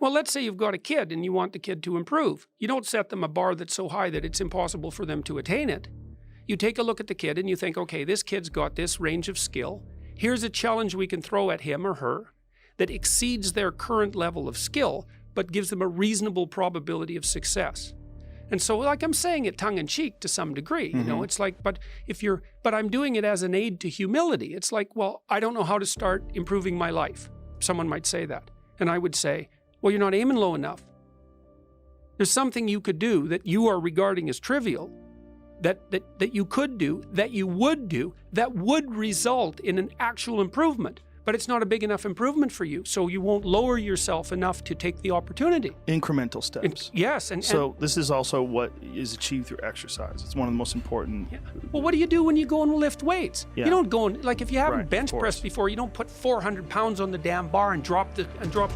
Well, let's say you've got a kid and you want the kid to improve. You don't set them a bar that's so high that it's impossible for them to attain it. You take a look at the kid and you think, okay, this kid's got this range of skill. Here's a challenge we can throw at him or her that exceeds their current level of skill, but gives them a reasonable probability of success. And so, like, I'm saying it tongue-in-cheek to some degree, you know, it's like, but I'm doing it as an aid to humility. It's like, well, I don't know how to start improving my life. Someone might say that. And I would say, well, you're not aiming low enough. There's something you could do that you are regarding as trivial, that you could do, that you would do, that would result in an actual improvement. But it's not a big enough improvement for you, so you won't lower yourself enough to take the opportunity. Incremental steps. Yes. So this is also what is achieved through exercise. It's one of the most important. Yeah. Well, what do you do when you go and lift weights? Yeah. You don't go and, like, if you haven't Right, bench pressed before, you don't put 400 pounds on the damn bar and drop the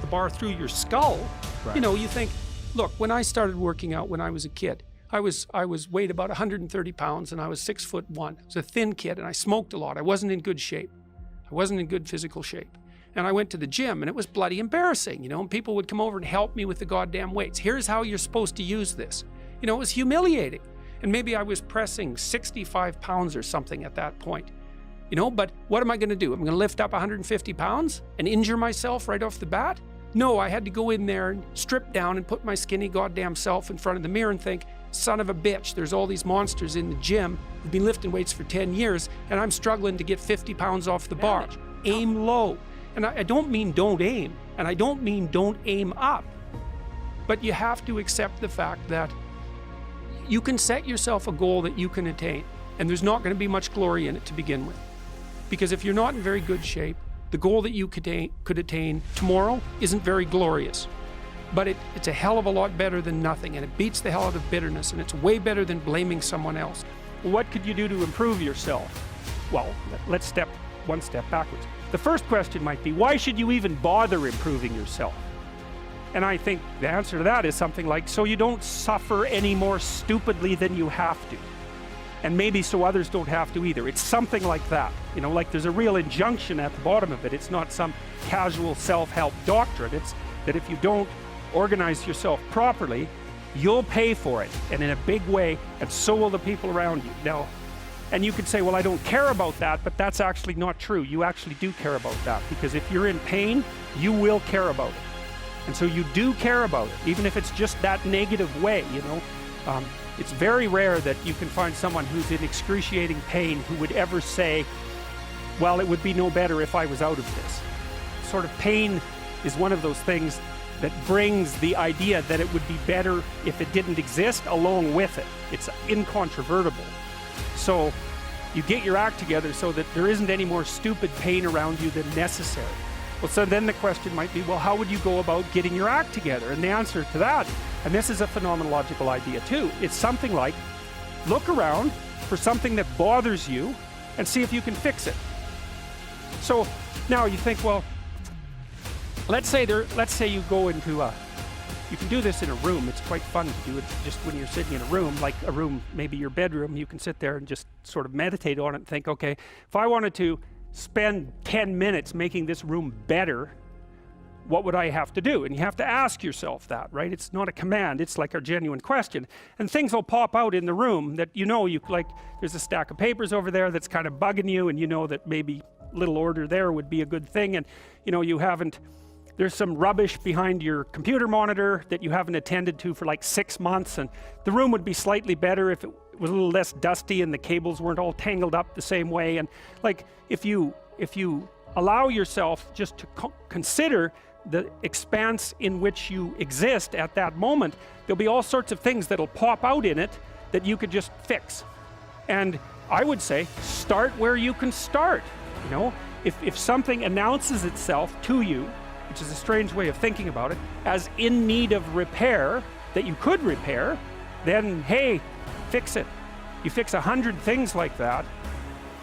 bar through your skull. Right. You know, you think, look, when I started working out when I was a kid, I was weighed about 130 pounds and I was 6'1". I was a thin kid and I smoked a lot. I wasn't in good shape. I wasn't in good physical shape. And I went to the gym and it was bloody embarrassing, you know, and people would come over and help me with the goddamn weights. Here's how you're supposed to use this. You know, it was humiliating. And maybe I was pressing 65 pounds or something at that point. You know, but what am I going to do? I'm going to lift up 150 pounds and injure myself right off the bat? No, I had to go in there and strip down and put my skinny goddamn self in front of the mirror and think, son of a bitch, there's all these monsters in the gym who've been lifting weights for 10 years and I'm struggling to get 50 pounds off the bar. Aim low. And I don't mean don't aim, and I don't mean don't aim up, but you have to accept the fact that you can set yourself a goal that you can attain, and there's not going to be much glory in it to begin with. Because if you're not in very good shape, the goal that you could attain tomorrow isn't very glorious. But it's a hell of a lot better than nothing, and it beats the hell out of bitterness, and it's way better than blaming someone else. What could you do to improve yourself? Well, let's step one step backwards. The first question might be, why should you even bother improving yourself? And I think the answer to that is something like, so you don't suffer any more stupidly than you have to. And maybe so others don't have to either. It's something like that. You know, like there's a real injunction at the bottom of it. It's not some casual self-help doctrine. It's that if you don't organize yourself properly, you'll pay for it, and in a big way, and so will the people around you. Now, and you could say, well, I don't care about that, but that's actually not true. You actually do care about that, because if you're in pain, you will care about it. And so you do care about it, even if it's just that negative way, you know. It's very rare that you can find someone who's in excruciating pain who would ever say, well, it would be no better if I was out of this. Sort of pain is one of those things that brings the idea that it would be better if it didn't exist along with it. It's incontrovertible. So you get your act together so that there isn't any more stupid pain around you than necessary. Well, so then the question might be, well, how would you go about getting your act together? And the answer to that, and this is a phenomenological idea too, it's something like, look around for something that bothers you and see if you can fix it. So now you think, well, let's say you go into you can do this in a room. It's quite fun to do it just when you're sitting in a room, like a room, maybe your bedroom. You can sit there and just sort of meditate on it and think, okay, if I wanted to spend 10 minutes making this room better, what would I have to do? And you have to ask yourself that, right? It's not a command, it's like a genuine question. And things will pop out in the room that you know, like there's a stack of papers over there that's kind of bugging you, and you know that maybe little order there would be a good thing, and you know there's some rubbish behind your computer monitor that you haven't attended to for like 6 months, and the room would be slightly better if it was a little less dusty and the cables weren't all tangled up the same way. And like if you allow yourself just to consider the expanse in which you exist at that moment, there'll be all sorts of things that'll pop out in it that you could just fix. And I would say, start where you can start. You know, if something announces itself to you, which is a strange way of thinking about it, as in need of repair, that you could repair, then hey, fix it. You fix 100 things like that,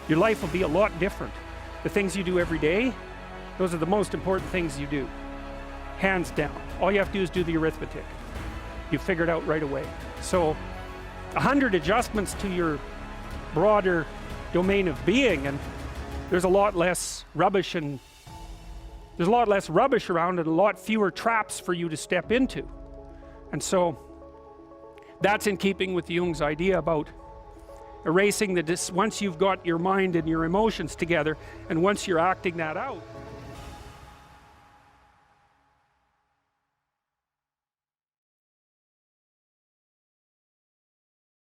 your life will be a lot different. The things you do every day, those are the most important things you do. Hands down. All you have to do is do the arithmetic. You figure it out right away. So 100 adjustments to your broader domain of being, and there's a lot less rubbish and There's a lot less rubbish around and a lot fewer traps for you to step into. And so that's in keeping with Jung's idea about erasing once you've got your mind and your emotions together, and once you're acting that out,